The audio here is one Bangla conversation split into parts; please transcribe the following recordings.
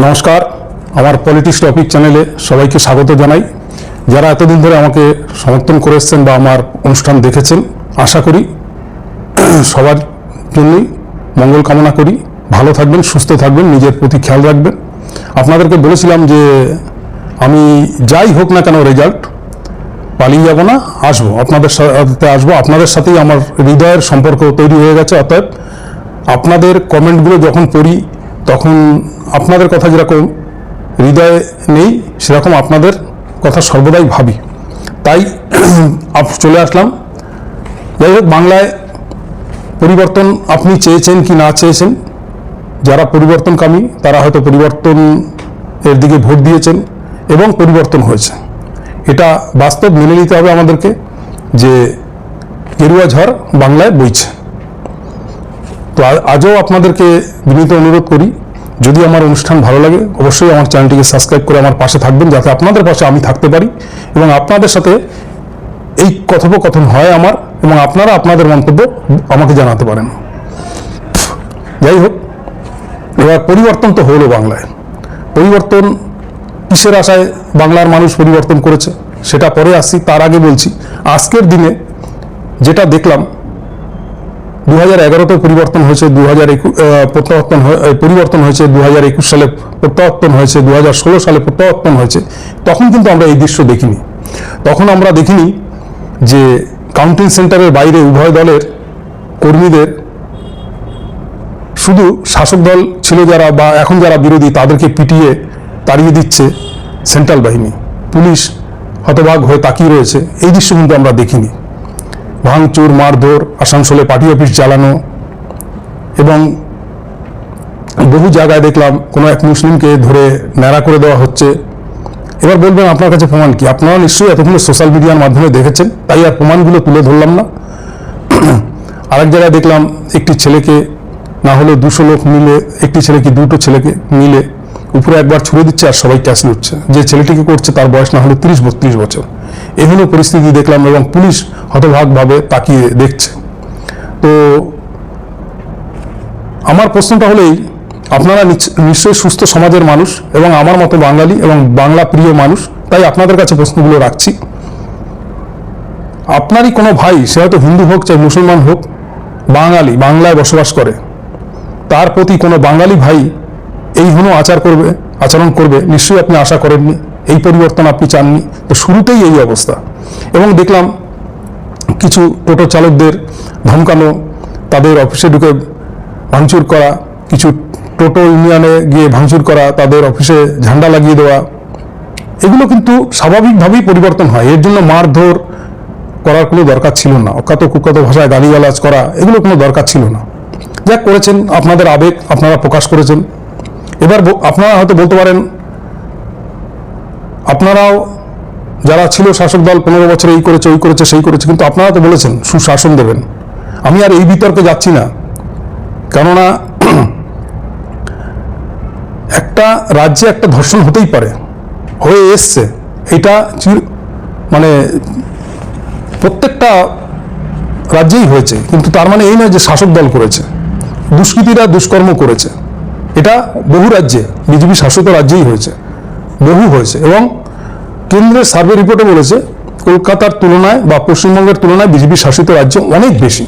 নমস্কার, আমার পলিটিক্স টপিক চ্যানেলে সবাইকে স্বাগত জানাই। যারা এতদিন ধরে আমাকে সমর্থন করে এসেছেন বা আমার অনুষ্ঠান দেখেছেন, আশা করি সবার জন্যই মঙ্গল কামনা করি। ভালো থাকবেন, সুস্থ থাকবেন, নিজের প্রতি খেয়াল রাখবেন। আপনাদেরকে বলেছিলাম যে আমি যাই হোক না কেন রেজাল্ট, পালিয়ে যাব না, আসবো, আপনাদের সাথে আসবো। আপনাদের সাথেই আমার হৃদয়ের সম্পর্ক তৈরি হয়ে গেছে। অতএব আপনাদের কমেন্টগুলো যখন পড়ি তখন আপনাদের কথা যেরকম হৃদয়ে নেই, সেরকম আপনাদের কথা সর্বদাই ভাবি। তাই চলে আসলাম। যাই হোক, বাংলায় পরিবর্তন আপনি চেয়েছেন কি না চেয়েছেন, যারা পরিবর্তনকামী তারা হয়তো পরিবর্তন এর দিকে ভোট দিয়েছেন এবং পরিবর্তন হয়েছে। এটা বাস্তব, মেনে নিতে হবে আমাদেরকে যে গেরুয়া ঝড় বাংলায় বইছে। তো আজও আপনাদেরকে বিনীত অনুরোধ করি, যদি আমার অনুষ্ঠান ভালো লাগে অবশ্যই আমার চ্যানেলটিকে সাবস্ক্রাইব করে আমার পাশে থাকবেন, যাতে আপনাদের পাশে আমি থাকতে পারি এবং আপনাদের সাথে এই কথোপকথন হয় আমার, এবং আপনারা আপনাদের মন্তব্য আমাকে জানাতে পারেন। যাই হোক, এবার পরিবর্তন তো হলো বাংলায়। পরিবর্তন কিসের আশায় বাংলার মানুষ পরিবর্তন করেছে সেটা পরে আসছি। তার আগে বলছি, আজকের দিনে যেটা দেখলাম, 2011-তেও পরিবর্তন হয়েছে, পরিবর্তন হয়েছে 2021 সালে, প্রত্যাবর্তন হয়েছে 2016 সালে, প্রত্যাবর্তন হয়েছে। তখন কিন্তু আমরা এই দৃশ্য দেখিনি। তখন আমরা দেখিনি যে কাউন্টিং সেন্টারের বাইরে উভয় দলের কর্মীদের, শুধু শাসক দল ছিল যারা বা এখন যারা বিরোধী, তাদেরকে পিটিয়ে তাড়িয়ে দিচ্ছে সেন্ট্রাল বাহিনী, পুলিশ হতবাক হয়ে তাকিয়ে রয়েছে। এই দৃশ্য কিন্তু আমরা দেখিনি। ভাঙচুর, মারধর, আসানসোলে পার্টি অফিস জ্বালানো, এবং বহু জায়গায় দেখলাম কোনো এক মুসলিমকে ধরে ন্যাড়া করে দেওয়া হচ্ছে। এবার বলবেন আপনার কাছে প্রমাণ কি? আপনারা নিশ্চয়ই এতক্ষণ সোশ্যাল মিডিয়ার মাধ্যমে দেখেছেন, তাই আর প্রমাণগুলো তুলে ধরলাম না। আরেক জায়গায় দেখলাম একটি ছেলেকে, না হলে 200 লোক মিলে, একটি ছেলে কি দুটো ছেলেকে মিলে উপরে একবার ছুড়ে দিচ্ছে আর সবাই ক্যাশ লুটছে। যে ছেলেটিকে করছে তার বয়স না হলে 30-32 বছর। এগুলো পরিস্থিতি দেখলাম এবং পুলিশ হতভাগভাবে তাকিয়ে দেখছে। তো আমার প্রশ্নটা হলেই, আপনারা নিশ্চয়ই সুস্থ সমাজের মানুষ এবং আমার মতো বাঙালি এবং বাংলা প্রিয় মানুষ, তাই আপনাদের কাছে প্রশ্নগুলো রাখছি। আপনারই কোনো ভাই, সে হয়তো হিন্দু হোক চাই মুসলমান হোক, বাঙালি, বাংলায় বসবাস করে, তার প্রতি কোনো বাঙালি ভাই এই আচরণ করবে নিশ্চয়ই আপনি আশা করেননি। এই পরিবর্তন আপনি চাননি। তো শুরুতেই এই অবস্থা। এবং দেখলাম কিছু টোটো চালকদের ধমকানো, তাদের অফিসে ঢুকে ভাঙচুর করা, কিছু টোটো ইউনিয়নে গিয়ে ভাঙচুর করা, তাদের অফিসে ঝান্ডা লাগিয়ে দেওয়া। এগুলো কিন্তু স্বাভাবিকভাবেই পরিবর্তন হয়। এর জন্য মারধর করার কোনো দরকার ছিল না। অকাত কুকাত ভাষায় গালিগালাজ করা, এগুলো কোনো দরকার ছিল না। যা করেছেন, আপনাদের আবেগ আপনারা প্রকাশ করেছেন। এবার আপনারা হয়তো বলতে পারেন, আপনারাও যারা ছিল শাসক দল 15 বছরে এই করেছে, ওই করেছে, সেই করেছে, কিন্তু আপনারা তো বলেছেন সুশাসন দেবেন। আমি আর এই বিতর্কে যাচ্ছি না, কেননা একটা রাজ্যে একটা ধর্ষণ হতেই পারে, হয়ে এসছে। এটা মানে প্রত্যেকটা রাজ্যেই হয়েছে, কিন্তু তার মানে এই নয় যে শাসক দল করেছে। দুষ্কৃতীরা দুষ্কর্ম করেছে, এটা বহু রাজ্যে, বিজেপি শাসিত রাজ্যেই হয়েছে, বহু হয়েছে। এবং কেন্দ্রের সার্ভে রিপোর্টে বলেছে কলকাতার তুলনায় বা পশ্চিমবঙ্গের তুলনায় বিজেপি শাসিত রাজ্য অনেক বেশি।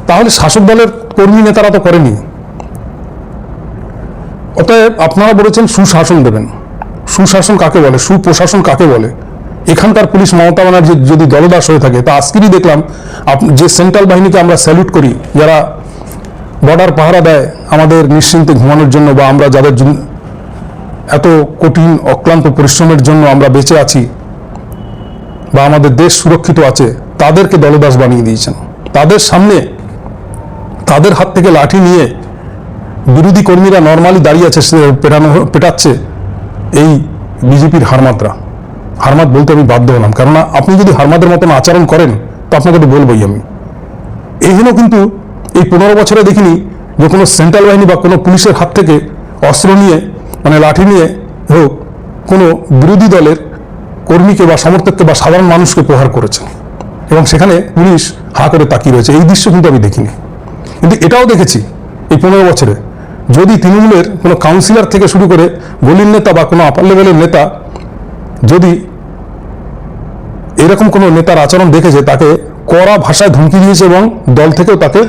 তাহলে শাসক দলের কর্মী নেতারা তো করেনি। অতএব আপনারা বলেছেন সুশাসন দেবেন। সুশাসন কাকে বলে? সুপ্রশাসন কাকে বলে? এখানকার পুলিশ মমতা ব্যানার্জি যদি দলদাস হয়ে থাকে, তা আজকেরই দেখলাম যে সেন্ট্রাল বাহিনীকে আমরা স্যালুট করি, যারা বর্ডার পাহারা দেয় আমাদের নিশ্চিন্তে ঘুমানোর জন্য, বা আমরা যাদের জন্য এত কঠিন অক্লান্ত পরিশ্রমের জন্য আমরা বেঁচে আছি বা আমাদের দেশ সুরক্ষিত আছে, তাদেরকে দলদাস বানিয়ে দিয়েছেন। তাদের সামনে, তাদের হাত থেকে লাঠি নিয়ে বিরোধী কর্মীরা নর্মালি দাঁড়িয়ে আছে, পেটাচ্ছে এই বিজেপির হারমাত বলতে আমি বাধ্য হলাম। কেননা আপনি যদি হারমাদের মতন আচরণ করেন তো আপনাকে তো বলবোই আমি। এই জন্য কিন্তু এই 15 বছরে দেখিনি যে কোনো সেন্ট্রাল বাহিনী বা কোনো পুলিশের হাত থেকে অস্ত্র নিয়ে, মানে লাঠি নিয়ে হোক, কোনো বিরোধী দলের কর্মীকে বা সমর্থককে বা সাধারণ মানুষকে প্রহার করেছে, এবং সেখানে পুলিশ হা করে তাকিয়ে রয়েছে। এই দৃশ্য কিন্তু আমি দেখিনি। কিন্তু এটাও দেখেছি এই 15 বছরে যদি তৃণমূলের কোনো কাউন্সিলর থেকে শুরু করে গলির নেতা বা কোনো আপার লেভেলের নেতা যদি এরকম কোনো নেতার আচরণ দেখেছে, তাকে কড়া ভাষায় ধমকি দিয়েছে এবং দল থেকেও তাকে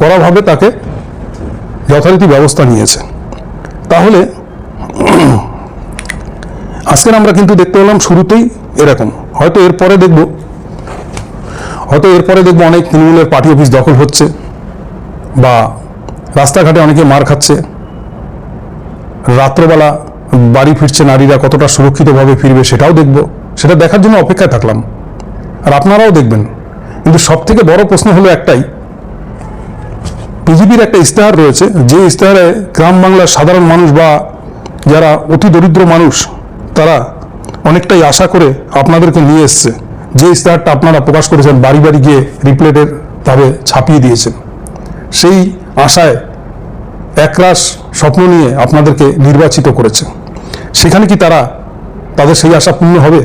কড়াভাবে তাকে যথারীতি ব্যবস্থা নিয়েছে। তাহলে আজকের আমরা কিন্তু দেখতে পেলাম শুরুতেই এরকম। হয়তো এরপরে দেখব অনেক তৃণমূলের পার্টি অফিস দখল হচ্ছে, বা রাস্তাঘাটে অনেকে মার খাচ্ছে, রাত্রবেলা বাড়ি ফিরছে নারীরা কতটা সুরক্ষিতভাবে ফিরবে সেটাও দেখব। সেটা দেখার জন্য অপেক্ষায় থাকলাম, আর আপনারাও দেখবেন। কিন্তু সব থেকে বড় প্রশ্ন হলো একটাই, বিজেপির একটা ইশতেহার রয়েছে, যে ইশতেহারে গ্রাম বাংলার সাধারণ মানুষ বা যারা অতি দরিদ্র মানুষ তারা অনেকটাই আশা করে আপনাদেরকে নিয়ে এসছে। যে ইশতেহারটা আপনারা প্রকাশ করেছেন, বাড়ি বাড়ি গিয়ে রিপ্লেটেড ভাবে ছাপিয়ে দিয়েছেন, সেই আশায় একরাশ স্বপ্ন নিয়ে আপনাদেরকে নির্বাচিত করেছে। সেখানে কি তাদের সেই আশা পূর্ণ হবে?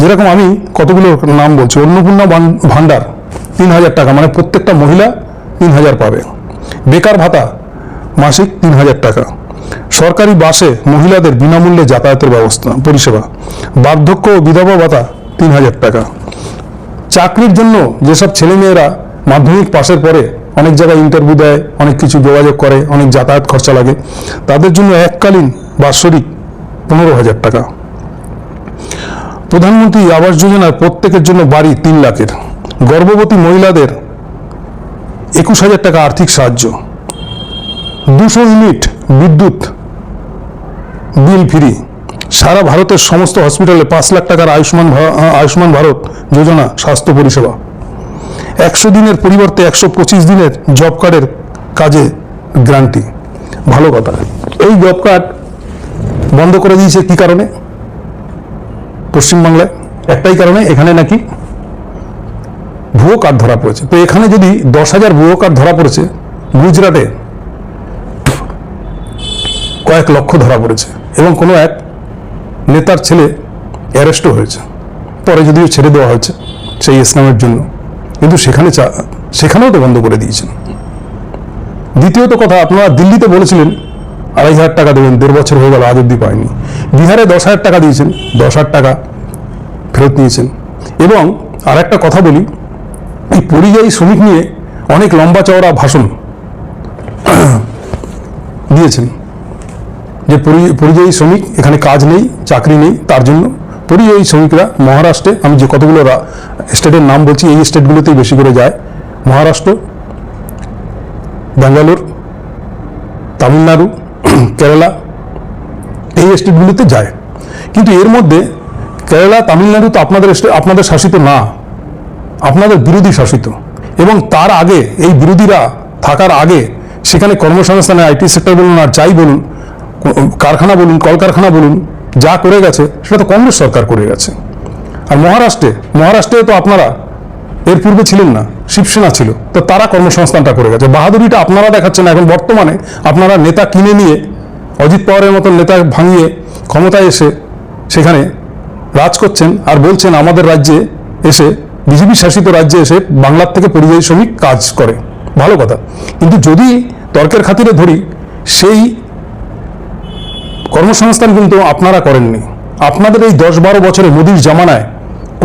যেরকম আমি কতগুলো নাম বলছি, অন্নপূর্ণা ভান্ডার 3,000 টাকা, মানে প্রত্যেকটা মহিলা 3,000 পাবে। বেকার ভাতা মাসিক 3,000 টাকা। সরকারি বাসে মহিলাদের বিনামূল্যে যাতায়াতের পরিষেবা। বার্ধক্য ও বিধবা ভাতা 3,000 টাকা। চাকরির জন্য যেসব ছেলেমেয়েরা মাধ্যমিক পাশের পরে অনেক জায়গায় ইন্টারভিউ দেয়, অনেক কিছু যোগাযোগ করে, অনেক যাতায়াত খরচা লাগে, তাদের জন্য এককালীন বাৎসরিক 15,000 টাকা। প্রধানমন্ত্রী আবাস যোজনার প্রত্যেকের জন্য বাড়ি 3 লাখের। গর্ভবতী মহিলাদের 21,000 টাকা আর্থিক সাহায্য। 200 ইউনিট বিদ্যুৎ বিল ফ্রি। সারা ভারতের সমস্ত হসপিটালে 5 লাখ টাকার আয়ুষ্মান ভারত যোজনা স্বাস্থ্য পরিষেবা। 100 দিনের পরিবর্তে 125 দিনের জব কার্ডের কাজে গ্যারান্টি। ভালো কথা। এই জব কার্ড বন্ধ করে দিয়েছে কি কারণে? পশ্চিমবাংলায় একটাই কারণে, এখানে নাকি ভুয়ো কার্ড ধরা পড়েছে। তো এখানে যদি 10,000 ভুয়ো কার্ড ধরা পড়েছে, গুজরাটে কয়েক লক্ষ ধরা পড়েছে, এবং কোনো এক নেতার ছেলে অ্যারেস্টও হয়েছে, পরে যদিও ছেড়ে দেওয়া হয়েছে সেই ইসলামের জন্য, কিন্তু সেখানেও তো বন্ধ করে দিয়েছেন। দ্বিতীয়ত কথা, আপনারা দিল্লিতে বলেছিলেন 2,500 টাকা দেবেন, 1.5 বছর হয়ে গেল আজ অব্দি পায়নি। বিহারে 10,000 টাকা দিয়েছেন, 10,000 টাকা ফেরত নিয়েছেন। এবং আর একটা কথা বলি, এই পরিযায়ী শ্রমিক নিয়ে অনেক লম্বা চওড়া ভাষণ দিয়েছেন, যে পরিযায়ী শ্রমিক এখানে কাজ নেই, চাকরি নেই, তার জন্য পরিযায়ী শ্রমিকরা মহারাষ্ট্রে, আমি যে কতগুলো স্টেটের নাম বলছি, এই স্টেটগুলোতেই বেশি করে যায়, মহারাষ্ট্র, ব্যাঙ্গালোর, তামিলনাড়ু, কেরালা, এই স্টেটগুলোতে যায়। কিন্তু এর মধ্যে কেরালা, তামিলনাড়ু তো আপনাদের শাসিত না, আপনাদের বিরোধী শাসিত। এবং তার আগে, এই বিরোধীরা থাকার আগে সেখানে কর্মসংস্থানে আইটি সেক্টর বলুন আর যাই বলুন, কারখানা বলুন, কলকারখানা বলুন, যা করে গেছে সেটা তো কংগ্রেস সরকার করে গেছে। আর মহারাষ্ট্রে তো আপনারা এর পূর্বে ছিলেন না, শিবসেনা ছিল, তো তারা কর্মসংস্থানটা করে গেছে। বাহাদুরিটা আপনারা দেখাচ্ছেন এখন বর্তমানে, আপনারা নেতা কিনে নিয়ে, অজিত পাওয়ারের মতন নেতা ভাঙিয়ে ক্ষমতায় এসে সেখানে রাজ করছেন, আর বলছেন আমাদের রাজ্যে এসে, বিজেপি শাসিত রাজ্যে এসে বাংলার থেকে পরিযায়ী শ্রমিক কাজ করে। ভালো কথা, কিন্তু যদি তর্কের খাতিরে ধরি, সেই কর্মসংস্থান কিন্তু আপনারা করেননি। আপনাদের এই 10-12 বছরে মোদির জামানায়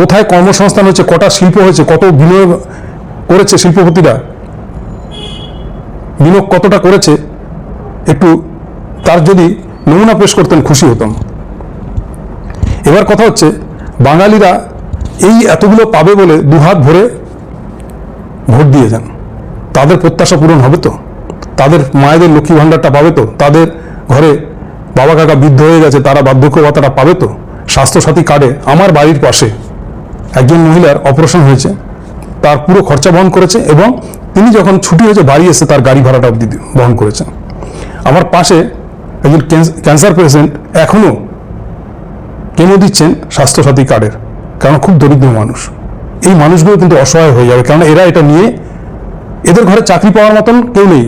কোথায় কর্মসংস্থান হয়েছে, কটা শিল্প হয়েছে, কত বিনিয়োগ করেছে শিল্পপতিরা, বিনিয়োগ কতটা করেছে, একটু তার যদি নমুনা পেশ করতেন খুশি হতাম। এবার কথা হচ্ছে, বাঙালিরা এই এতগুলো পাবে বলে দুহাত ভরে ভোট দিয়ে যান, তাদের প্রত্যাশা পূরণ হবে তো? তাদের মায়েদের লক্ষ্মী ভাণ্ডারটা পাবে তো? তাদের ঘরে বাবা কাকা বৃদ্ধ হয়ে গেছে, তারা বার্ধক্য ভাতাটা পাবে তো? স্বাস্থ্যসাথী কার্ডে আমার বাড়ির পাশে একজন মহিলার অপারেশন হয়েছে, তার পুরো খরচা বহন করেছে, এবং তিনি যখন ছুটি হয়েছে বাড়ি এসে তার গাড়ি ভাড়াটা অবধি বহন করেছেন। আমার পাশে একজন ক্যান্সার পেশেন্ট এখনও কেমো দিচ্ছেন স্বাস্থ্যসাথী কার্ডের, কারণ খুব দরিদ্র মানুষ। এই মানুষগুলো কিন্তু অসহায় হয়ে যাবে, কারণ এরা এটা নিয়ে, এদের ঘরে চাকরি পাওয়ার মতন কেউ নেই,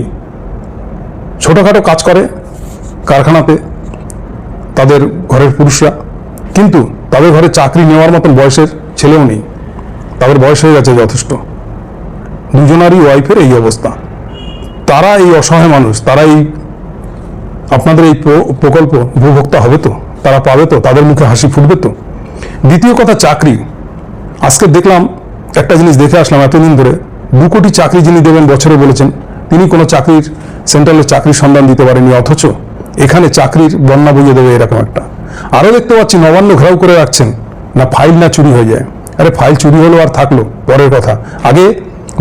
ছোটোখাটো কাজ করে কারখানাতে তাদের ঘরের পুরুষরা, কিন্তু তাদের ঘরে চাকরি নেওয়ার মতন বয়সের ছেলেও নেই, তাদের বয়স হয়ে গেছে যথেষ্ট। দুজনারই ওয়াইফের এই অবস্থা। তারা এই অসহায় মানুষ, তারা এই আপনাদের এই প্রকল্প উপভোক্তা হবে তো, তারা পাবে তো, তাদের মুখে হাসি ফুটবে তো। দ্বিতীয় কথা, চাকরি। আজকে দেখলাম একটা জিনিস দেখে আসলাম, এতদিন ধরে 2 কোটি চাকরি যিনি দেবেন বছরে বলেছেন, তিনি কোনো চাকরির সেন্ট্রালের চাকরির সন্ধান দিতে পারেনি, অথচ এখানে চাকরির বন্যা বইয়ে দেবে এরকম একটা। আরও দেখতে পাচ্ছি নবান্ন ঘেরাও করে রাখছেন, না ফাইল না চুরি হয়ে যায়। আরে ফাইল চুরি হলো আর থাকলো পরের কথা, আগে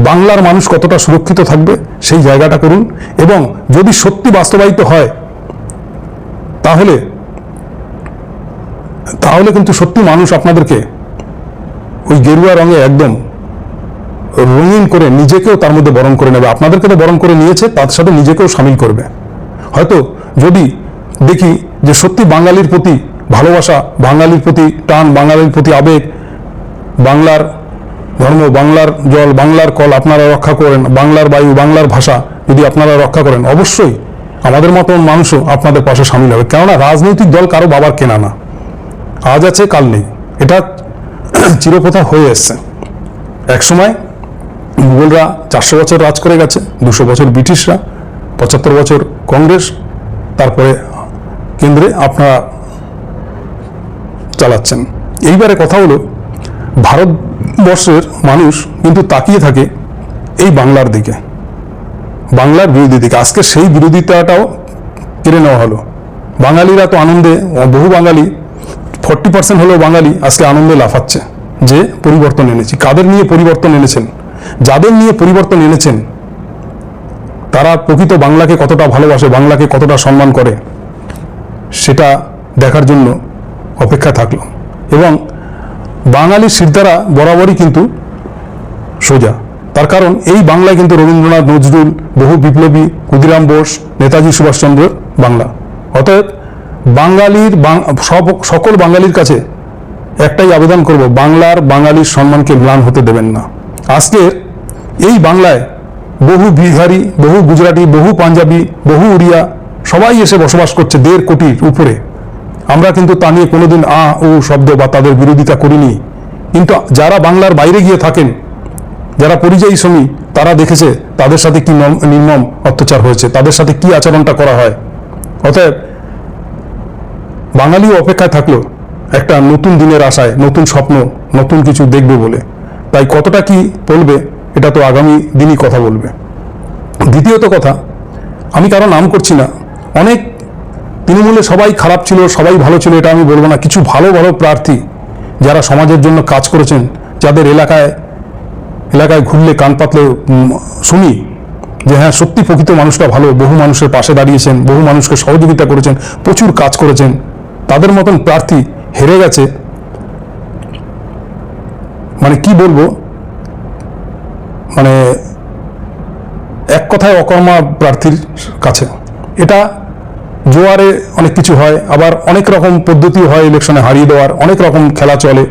বাংলার মানুষ কতটা সুরক্ষিত থাকবে সেই জায়গাটা করুন। এবং যদি সত্যি বাস্তবায়িত হয় তাহলে কিন্তু সত্যি মানুষ আপনাদেরকে ওই গেরুয়া রঙে একদম রঙিন করে নিজেকেও তার মধ্যে বরণ করে নেবে। আপনাদেরকে তো বরণ করে নিয়েছে, তার সাথে নিজেকেও সামিল করবে। হয়তো যদি দেখি যে সত্যি বাঙালির প্রতি ভালোবাসা, বাঙালির প্রতি টান, বাঙালির প্রতি আবেগ, বাংলার ধর্ম, বাংলার জল, বাংলার কল আপনারা রক্ষা করেন, বাংলার বায়ু, বাংলার ভাষা যদি আপনারা রক্ষা করেন, অবশ্যই আমাদের মতন মানুষও আপনাদের পাশে সামিল হবে। কেননা রাজনৈতিক দল কারো বাবার কেনা না, আজ আছে কাল নেই, এটা চিরপ্রথা হয়ে এসছে। একসময় মুঘলরা 400 বছর রাজ করে গেছে, 200 বছর ব্রিটিশরা, 75 বছর কংগ্রেস, তারপরে কেন্দ্রে আপনারা চালাচ্ছেন। এইবারে কথা হলো, ভারতবর্ষের মানুষ কিন্তু তাকিয়ে থাকে এই বাংলার দিকে, বাংলার বিরোধী দিকে। আজকে সেই বিরোধিতাটাও কেড়ে নেওয়া হলো। বাঙালিরা তো আনন্দে, বহু বাঙালি 40% হলেও বাঙালি আজকে আনন্দে লাফাচ্ছে যে পরিবর্তন এনেছি। কাদের নিয়ে পরিবর্তন এনেছেন? যাদের নিয়ে পরিবর্তন এনেছেন তারা প্রকৃত বাংলাকে কতটা ভালোবাসে, বাংলাকে কতটা সম্মান করে, সেটা দেখার জন্য অপেক্ষা থাকলো। এবং বাঙালির সিদ্ধারা বরাবরই কিন্তু সোজা, তার কারণ এই বাংলায় কিন্তু রবীন্দ্রনাথ, নজরুল, বহু বিপ্লবী, ক্ষুদিরাম বোস, নেতাজি সুভাষচন্দ্রের বাংলা। অতএব বাঙালির সকল বাঙালির কাছে একটাই আবেদন করব, বাঙালির সম্মানকে ম্লান হতে দেবেন না। আজকে এই বাংলায় বহু বিহারি, বহু গুজরাটি, বহু পাঞ্জাবি, বহু উড়িয়া সবাই এসে বসবাস করছে, 1.5 কোটির উপরে। আমরা কিন্তু তা নিয়ে কোনোদিন ও শব্দ বা তাদের বিরোধিতা করিনি। কিন্তু যারা বাংলার বাইরে গিয়ে থাকেন, যারা পরিযায়ী শ্রমিক, তারা দেখেছে তাদের সাথে কি নির্মম অত্যাচার হয়েছে, তাদের সাথে কি আচরণটা করা হয়। অতএব বাঙালিও অপেক্ষায় থাকলো একটা নতুন দিনের আশায়, নতুন স্বপ্ন, নতুন কিছু দেখবে বলে। তাই কতটা কি বলবে এটা তো আগামী দিনই কথা বলবে। দ্বিতীয়ত কথা, আমি কারো নাম করছি না, অনেক তৃণমূলে সবাই খারাপ ছিল, সবাই ভালো ছিল এটা আমি বলবো না। কিছু ভালো ভালো প্রার্থী যারা সমাজের জন্য কাজ করেছেন, যাদের এলাকায় ঘুরলে কান পাতলে শুনি যে হ্যাঁ সত্যি প্রকৃত মানুষটা ভালো, বহু মানুষের পাশে দাঁড়িয়েছেন, বহু মানুষকে সহযোগিতা করেছেন, প্রচুর কাজ করেছেন, তাদের মতন প্রার্থী হেরে গেছে। মানে কি বলবো, মানে এক কথায় অকর্মা প্রার্থীর কাছে। এটা জোয়ারে অনেক কিছু হয়, আবার অনেক রকম পদ্ধতিও হয় ইলেকশনে হারিয়ে দেওয়ার, অনেক রকম খেলা চলে।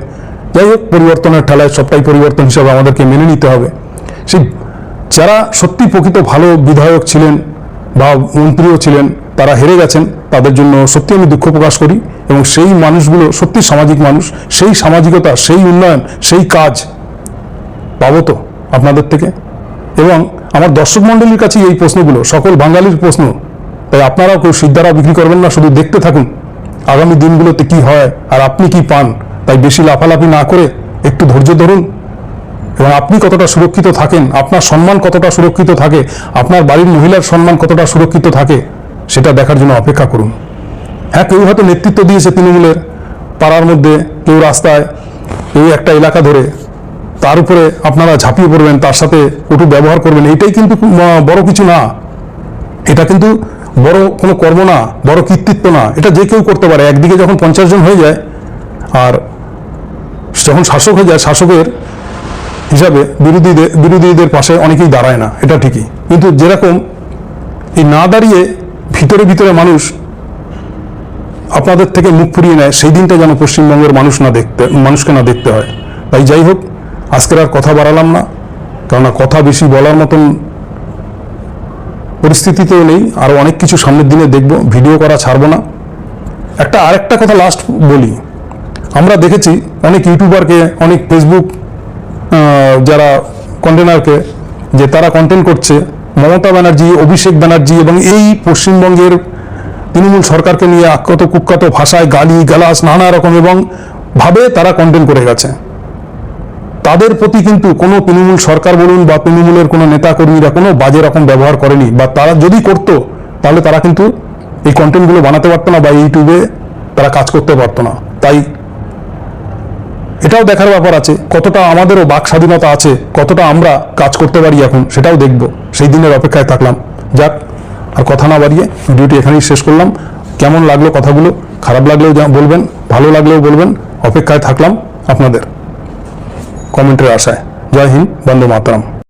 যাই হোক, পরিবর্তনের ঠেলায় সবটাই পরিবর্তন হিসাবে আমাদেরকে মেনে নিতে হবে। সেই যারা সত্যি প্রকৃত ভালো বিধায়ক ছিলেন বা মন্ত্রীও ছিলেন, তারা হেরে গেছেন, তাদের জন্য সত্যি আমি দুঃখ প্রকাশ করি। এবং সেই মানুষগুলো সত্যি সামাজিক মানুষ, সেই সামাজিকতা, সেই উন্নয়ন, সেই কাজ পাবো তো আপনাদের থেকে। এবং আমার দর্শক মণ্ডলীর কাছে এই প্রশ্নগুলো সকল বাঙালির প্রশ্ন, তাই আপনারাও কেউ সিদ্ধারা বিক্রি করবেন না, শুধু দেখতে থাকুন আগামী দিনগুলোতে কি হয় আর আপনি কি পান। তাই বেশি লাফালাফি না করে একটু ধৈর্য ধরুন, এবং আপনি কতটা সুরক্ষিত থাকেন, আপনার সম্মান কতটা সুরক্ষিত থাকে, আপনার বাড়ির মহিলার সম্মান কতটা সুরক্ষিত থাকে, সেটা দেখার জন্য অপেক্ষা করুন। হ্যাঁ, কেউ হয়তো নেতৃত্ব দিয়েছে তৃণমূলের, পাড়ার মধ্যে, কেউ রাস্তায়, কেউ একটা এলাকা ধরে, তার উপরে আপনারা ঝাঁপিয়ে পড়বেন, তার সাথে কটু ব্যবহার করবেন, এটাই কিন্তু বড় কিছু না। এটা কিন্তু বড় কোনো কর্ম না, বড় কৃতিত্ব না, এটা যে কেউ করতে পারে। একদিকে যখন 50 জন হয়ে যায় আর যখন শাসক হয়ে যায়, শাসকের হিসাবে বিরোধীদের পাশে অনেকেই দাঁড়ায় না, এটা ঠিকই। কিন্তু যেরকম এই না দাঁড়িয়ে ভিতরে মানুষ আপনাদের থেকে মুখ ফুরিয়ে নেয়, সেই দিনটা যেন পশ্চিমবঙ্গের মানুষকে না দেখতে হয়। তাই যাই হোক, আজকের আর কথা বাড়ালাম না, কেননা কথা বেশি বলার মতন পরিস্থিতিতেও নেই। আরও অনেক কিছু সামনের দিনে দেখব, ভিডিও করা ছাড়বো না। আরেকটা কথা লাস্ট বলি, আমরা দেখেছি অনেক ইউটিউবারকে, অনেক ফেসবুক যারা কন্টেনারকে, যে তারা কন্টেন্ট করছে মমতা ব্যানার্জি, অভিষেক ব্যানার্জি এবং এই পশ্চিমবঙ্গের তৃণমূল সরকারকে নিয়ে আখ্যাত কুখ্যাত ভাষায় গালি গালাজ নানা রকম এবং ভাবে তারা কন্টেন্ট করে গেছে। তাদের প্রতি কিন্তু কোনো তৃণমূল সরকার বলুন বা তৃণমূলের কোনো নেতাকর্মীরা কোনো বাজে রকম ব্যবহার করেনি, বা তারা যদি করতো তাহলে তারা কিন্তু এই কন্টেন্টগুলো বানাতে পারতো না বা ইউটিউবে তারা কাজ করতে পারতো না। তাই এটাও দেখার ব্যাপার আছে কতটা আমাদেরও বাক স্বাধীনতা আছে, কতটা আমরা কাজ করতে পারি এখন, সেটাও দেখব। সেই দিনের অপেক্ষায় থাকলাম। যাক, আর কথা না বাড়িয়ে ভিডিওটি এখানেই শেষ করলাম। কেমন লাগলো কথাগুলো, খারাপ লাগলেও বলবেন, ভালো লাগলেও বলবেন। অপেক্ষায় থাকলাম আপনাদের কমেন্টের আশায়। জয় হিন্দ, বন্দে মাতরম।